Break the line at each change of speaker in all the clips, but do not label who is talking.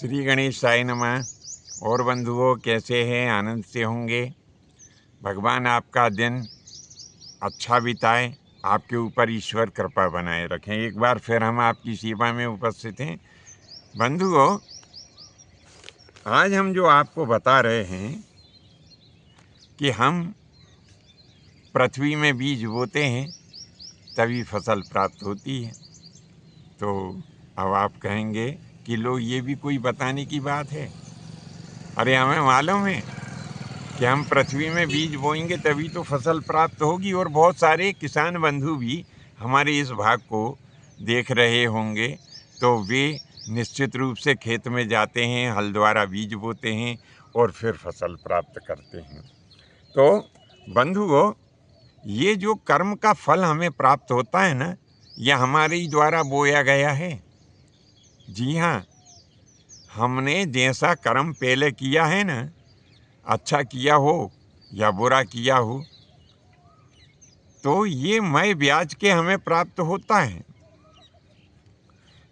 श्री गणेशाय नमः। और बंधुओं, कैसे हैं? आनंद से होंगे। भगवान आपका दिन अच्छा बिताए, आपके ऊपर ईश्वर कृपा बनाए रखें। एक बार फिर हम आपकी सेवा में उपस्थित हैं। बंधुओं, आज हम जो आपको बता रहे हैं कि हम पृथ्वी में बीज बोते हैं तभी फसल प्राप्त होती है। तो अब आप कहेंगे कि लो, ये भी कोई बताने की बात है? अरे, हमें मालूम है कि हम पृथ्वी में बीज बोएंगे तभी तो फसल प्राप्त होगी। और बहुत सारे किसान बंधु भी हमारे इस भाग को देख रहे होंगे, तो वे निश्चित रूप से खेत में जाते हैं, हल द्वारा बीज बोते हैं और फिर फसल प्राप्त करते हैं। तो बंधुओं, ये जो कर्म का फल हमें प्राप्त होता है ना, यह हमारे ही द्वारा बोया गया है। जी हाँ, हमने जैसा कर्म पहले किया है ना, अच्छा किया हो या बुरा किया हो, तो ये मय ब्याज के हमें प्राप्त होता है।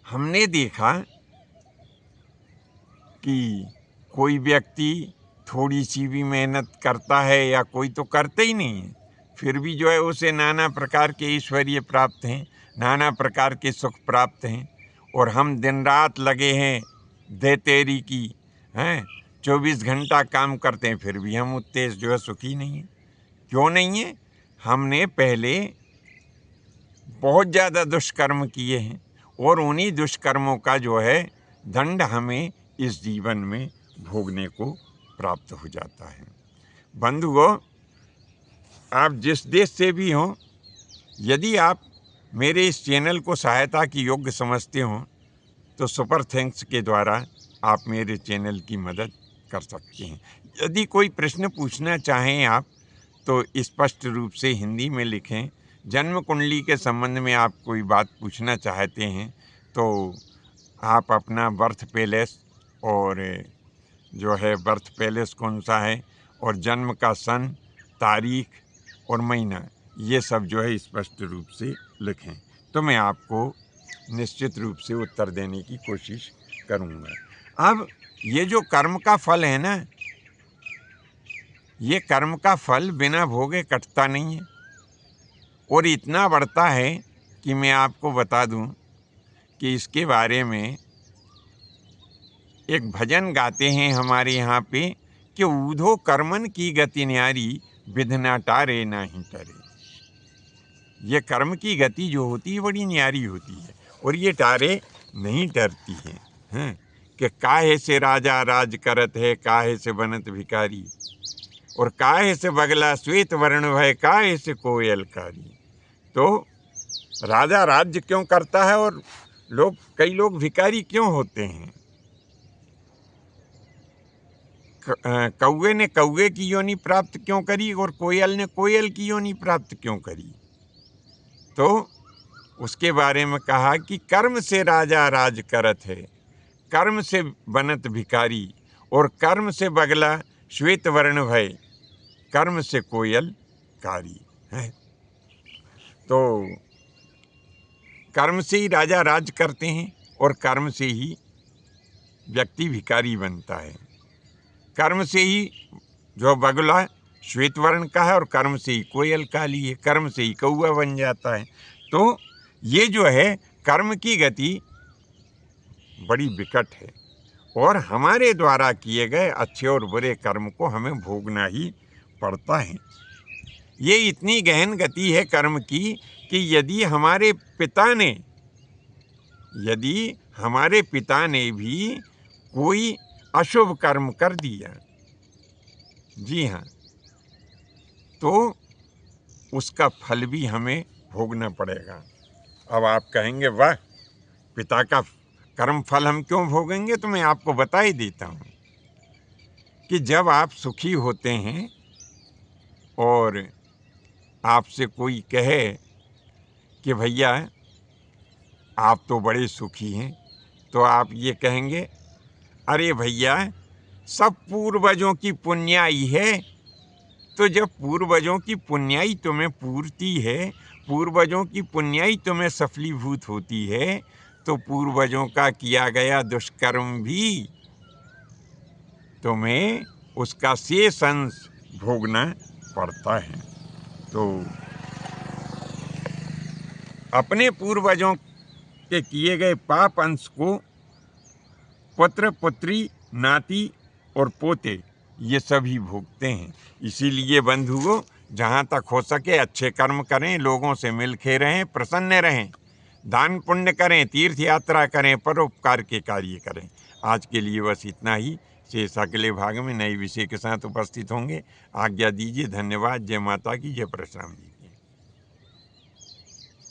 हमने देखा कि कोई व्यक्ति थोड़ी सी भी मेहनत करता है या कोई तो करते ही नहीं है, फिर भी जो है उसे नाना प्रकार के ऐश्वर्य प्राप्त हैं, नाना प्रकार के सुख प्राप्त हैं। और हम दिन रात लगे हैं दे तेरी की, हैं 24 घंटा काम करते हैं, फिर भी हम उतने जो है सुखी नहीं हैं। क्यों नहीं है? हमने पहले बहुत ज़्यादा दुष्कर्म किए हैं और उन्हीं दुष्कर्मों का जो है दंड हमें इस जीवन में भोगने को प्राप्त हो जाता है। बंधुओं, आप जिस देश से भी हों, यदि आप मेरे इस चैनल को सहायता की योग्य समझते हों, तो सुपर थैंक्स के द्वारा आप मेरे चैनल की मदद कर सकते हैं। यदि कोई प्रश्न पूछना चाहें आप, तो स्पष्ट रूप से हिंदी में लिखें। जन्म कुंडली के संबंध में आप कोई बात पूछना चाहते हैं तो आप अपना बर्थ पैलेस और जो है बर्थ पैलेस कौन सा है और जन्म का सन, तारीख और महीना, ये सब जो है स्पष्ट रूप से लिखें, तो मैं आपको निश्चित रूप से उत्तर देने की कोशिश करूँगा। अब ये जो कर्म का फल है ना, ये कर्म का फल बिना भोगे कटता नहीं है और इतना बढ़ता है कि मैं आपको बता दूं कि इसके बारे में एक भजन गाते हैं हमारे यहाँ पे कि ऊधो कर्मन की गति न्यारी, विधना टारे नहीं टरे। ये कर्म की गति जो होती है बड़ी न्यारी होती है और ये टारे नहीं टरती है। हैं कि काहे से राजा राज करत है, काहे से बनत भिखारी, और काहे से बगला श्वेत वर्ण भय, काहे से कोयल कारी। तो राजा राज्य क्यों करता है और कई लोग भिखारी क्यों होते हैं? कौवे ने कौवे की योनि प्राप्त क्यों करी और कोयल ने कोयल की योनि प्राप्त क्यों करी? तो उसके बारे में कहा कि कर्म से राजा राज करत है, कर्म से बनत भिखारी, और कर्म से बगला श्वेत वर्ण भय, कर्म से कोयल कारी है। तो कर्म से ही राजा राज करते हैं और कर्म से ही व्यक्ति भिखारी बनता है। कर्म से ही जो बगुला श्वेत वर्ण का है और कर्म से ही कोयल काली है, कर्म से ही कौआ बन जाता है। तो ये जो है कर्म की गति बड़ी विकट है और हमारे द्वारा किए गए अच्छे और बुरे कर्म को हमें भोगना ही पड़ता है। ये इतनी गहन गति है कर्म की कि यदि हमारे पिता ने भी कोई अशुभ कर्म कर दिया, जी हाँ, तो उसका फल भी हमें भोगना पड़ेगा। अब आप कहेंगे वाह, पिता का कर्म फल हम क्यों भोगेंगे? तो मैं आपको बता ही देता हूँ कि जब आप सुखी होते हैं और आपसे कोई कहे कि भैया आप तो बड़े सुखी हैं, तो आप ये कहेंगे, अरे भैया, सब पूर्वजों की पुण्याई है। तो जब पूर्वजों की पुण्याई तुम्हें पूर्ति है, पूर्वजों की पुण्याई तुम्हें सफलीभूत होती है, तो पूर्वजों का किया गया दुष्कर्म भी तुम्हें उसका शेष अंश भोगना पड़ता है। तो अपने पूर्वजों के किए गए पाप अंश को पुत्र पुत्री नाती और पोते ये सभी भोगते हैं। इसीलिए बंधुओं, जहाँ तक हो सके अच्छे कर्म करें, लोगों से मिलके रहें, प्रसन्न रहें, दान पुण्य करें, तीर्थ यात्रा करें, परोपकार के कार्य करें। आज के लिए बस इतना ही। शेष अगले भाग में नए विषय के साथ उपस्थित होंगे। आज्ञा दीजिए। धन्यवाद। जय माता की, जय परशुराम जी।